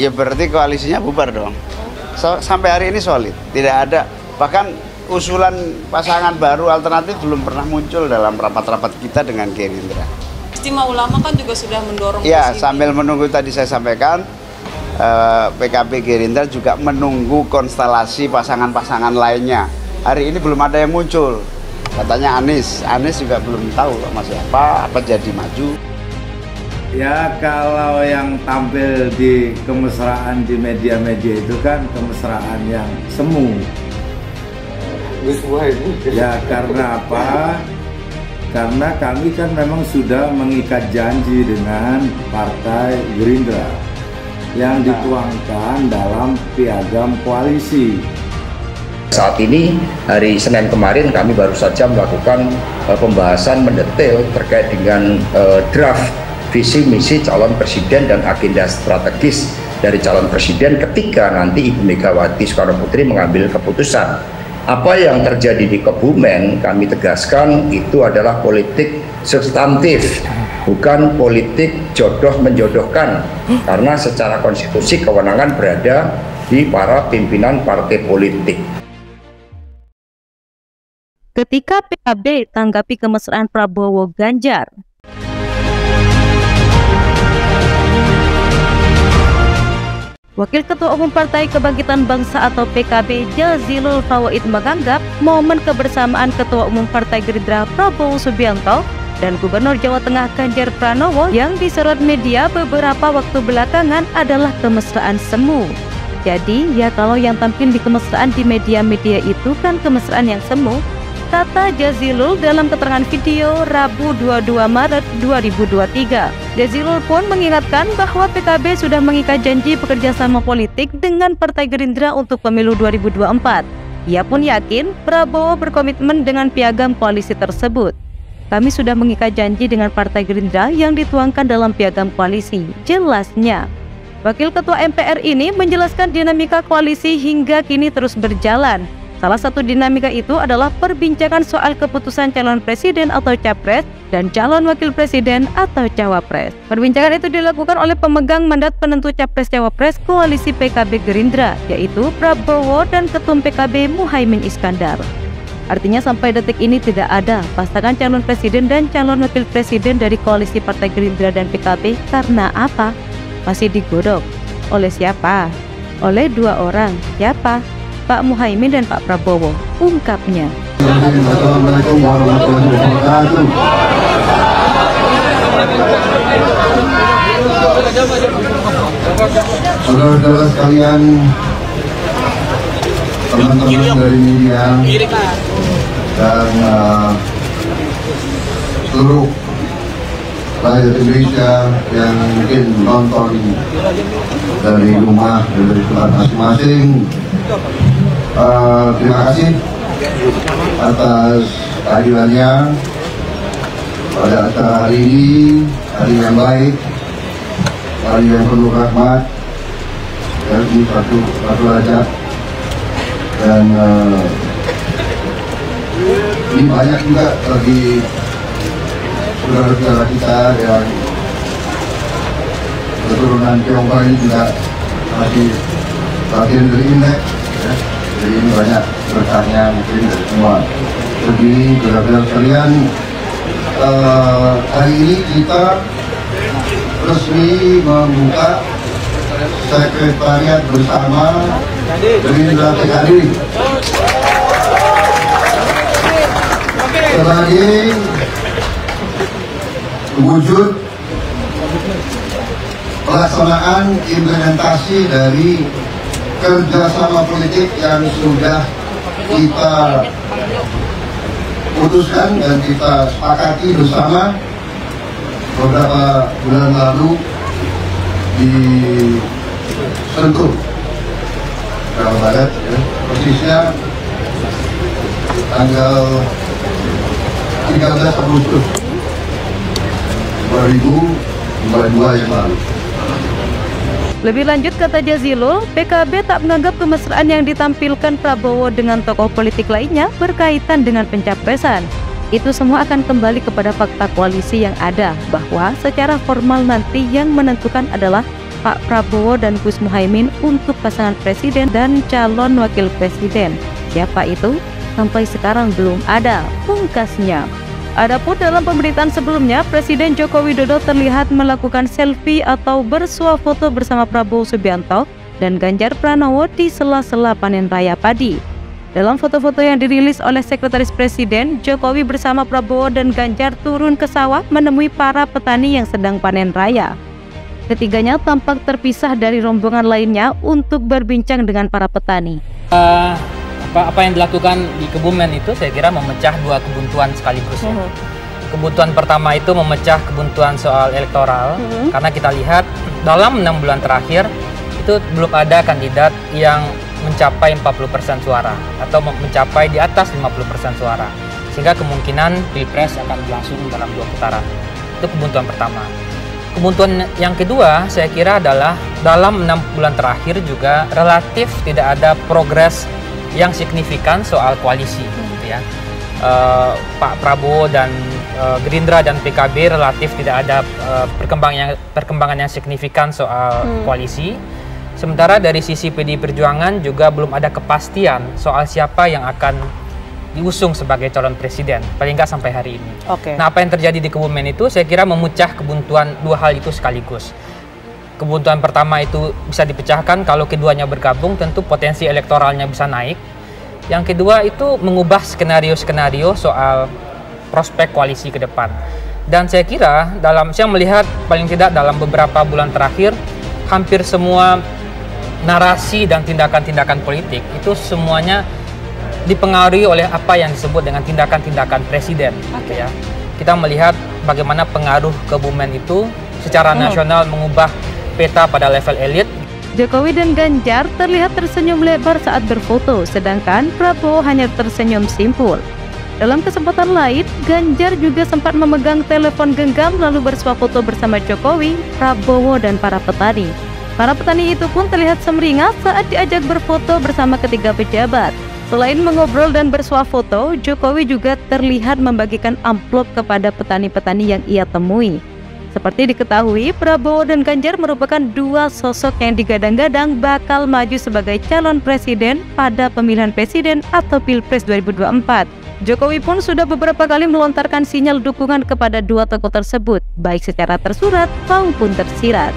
ya berarti koalisinya bubar dong. Sampai hari ini solid, tidak ada. Bahkan usulan pasangan baru alternatif belum pernah muncul dalam rapat-rapat kita dengan Gerindra. Istimewa Ulama kan juga sudah mendorong. Ya, sambil menunggu tadi saya sampaikan, PKB Gerindra juga menunggu konstelasi pasangan-pasangan lainnya. Hari ini belum ada yang muncul. Katanya Anies juga belum tahu masih apa jadi maju. Ya kalau yang tampil di kemesraan di media-media itu kan kemesraan yang semu. Ya karena apa? Karena kami kan memang sudah mengikat janji dengan Partai Gerindra yang dituangkan dalam piagam koalisi. Saat ini, hari Senin kemarin kami baru saja melakukan pembahasan mendetail terkait dengan draft visi misi calon presiden dan agenda strategis dari calon presiden ketika nanti Ibu Megawati Soekarno Putri mengambil keputusan. Apa yang terjadi di Kebumen kami tegaskan itu adalah politik substantif, bukan politik jodoh menjodohkan, karena secara konstitusi kewenangan berada di para pimpinan partai politik. Ketika PKB tanggapi kemesraan Prabowo Ganjar, Wakil Ketua Umum Partai Kebangkitan Bangsa atau PKB Jazilul Fawait menganggap momen kebersamaan Ketua Umum Partai Gerindra Prabowo Subianto dan Gubernur Jawa Tengah Ganjar Pranowo yang disorot media beberapa waktu belakangan adalah kemesraan semu. Jadi ya kalau yang tampil di kemesraan di media-media itu kan kemesraan yang semu, kata Jazilul dalam keterangan video Rabu 22 Maret 2023. Jazilul pun mengingatkan bahwa PKB sudah mengikat janji bekerjasama politik dengan Partai Gerindra untuk pemilu 2024. Ia pun yakin Prabowo berkomitmen dengan piagam koalisi tersebut. Kami sudah mengikat janji dengan Partai Gerindra yang dituangkan dalam piagam koalisi, jelasnya. Wakil Ketua MPR ini menjelaskan dinamika koalisi hingga kini terus berjalan. Salah satu dinamika itu adalah perbincangan soal keputusan calon presiden atau capres dan calon wakil presiden atau cawapres. Perbincangan itu dilakukan oleh pemegang mandat penentu capres cawapres koalisi PKB Gerindra, yaitu Prabowo dan Ketum PKB Muhaimin Iskandar. Artinya sampai detik ini tidak ada pasangan calon presiden dan calon wakil presiden dari koalisi Partai Gerindra dan PKB karena apa? Masih digodok. Oleh siapa? Oleh dua orang. Siapa? Pak Muhaimin dan Pak Prabowo, ungkapnya. Assalamualaikum warahmatullahi wabarakatuh. Saudara-saudara sekalian, teman-teman dari media dan seluruh rakyat Indonesia yang mungkin nonton dari rumah, dari tempat masing-masing. Terima kasih atas kehadirannya pada acara hari ini, hari yang baik, hari yang penuh rahmat, dan ini satu rajab, dan ini banyak juga bagi saudara-saudara kita yang keturunan Tionghoa ini juga masih bagian dari Imlek, ya. Jadi ini banyak berkahnya mungkin dari semua segi. Saudara-saudara sekalian, hari ini kita resmi membuka sekretariat bersama Gerindra PKB sebagai wujud pelaksanaan implementasi dari kerjasama politik yang sudah kita putuskan dan kita sepakati bersama beberapa bulan lalu di Sentul, Jawa Barat, ya. Persisnya tanggal 13 Agustus 2022 yang lalu. Lebih lanjut, kata Jazilul, PKB tak menganggap kemesraan yang ditampilkan Prabowo dengan tokoh politik lainnya berkaitan dengan pencapresan. Itu semua akan kembali kepada fakta koalisi yang ada, bahwa secara formal nanti yang menentukan adalah Pak Prabowo dan Gus Muhaimin untuk pasangan presiden dan calon wakil presiden. Siapa itu? Sampai sekarang belum ada pungkasnya. Adapun dalam pemberitaan sebelumnya, Presiden Joko Widodo terlihat melakukan selfie atau bersuah foto bersama Prabowo Subianto dan Ganjar Pranowo di sela-sela panen raya padi. Dalam foto-foto yang dirilis oleh Sekretaris Presiden, Jokowi bersama Prabowo dan Ganjar turun ke sawah menemui para petani yang sedang panen raya. Ketiganya tampak terpisah dari rombongan lainnya untuk berbincang dengan para petani. Apa yang dilakukan di Kebumen itu saya kira memecah dua kebuntuan sekaligus. Ya. Kebuntuan pertama itu memecah kebuntuan soal elektoral, karena kita lihat dalam 6 bulan terakhir itu belum ada kandidat yang mencapai 40% suara atau mencapai di atas 50% suara, sehingga kemungkinan Pilpres akan berlangsung dalam 2 putaran. Itu kebuntuan pertama. Kebuntuan yang kedua saya kira adalah dalam 6 bulan terakhir juga relatif tidak ada progres yang signifikan soal koalisi, gitu ya. Pak Prabowo dan Gerindra dan PKB relatif tidak ada perkembangan yang signifikan soal koalisi. Sementara dari sisi PDI Perjuangan juga belum ada kepastian soal siapa yang akan diusung sebagai calon presiden, paling nggak sampai hari ini. Nah, apa yang terjadi di Kebumen itu saya kira memecah kebuntuan dua hal itu sekaligus. Kebuntuan pertama itu bisa dipecahkan kalau keduanya bergabung, tentu potensi elektoralnya bisa naik. Yang kedua itu mengubah skenario-skenario soal prospek koalisi ke depan. Dan saya kira saya melihat paling tidak dalam beberapa bulan terakhir hampir semua narasi dan tindakan-tindakan politik itu semuanya dipengaruhi oleh apa yang disebut dengan tindakan-tindakan presiden. Gitu ya. Kita melihat bagaimana pengaruh Kebumen itu secara nasional mengubah peta pada level elit. Jokowi dan Ganjar terlihat tersenyum lebar saat berfoto, sedangkan Prabowo hanya tersenyum simpul. Dalam kesempatan lain, Ganjar juga sempat memegang telepon genggam lalu bersuah foto bersama Jokowi, Prabowo, dan para petani. Para petani itu pun terlihat sumringah saat diajak berfoto bersama ketiga pejabat. Selain mengobrol dan bersuah foto, Jokowi juga terlihat membagikan amplop kepada petani-petani yang ia temui. Seperti diketahui, Prabowo dan Ganjar merupakan dua sosok yang digadang-gadang bakal maju sebagai calon presiden pada pemilihan presiden atau Pilpres 2024. Jokowi pun sudah beberapa kali melontarkan sinyal dukungan kepada dua tokoh tersebut, baik secara tersurat maupun tersirat.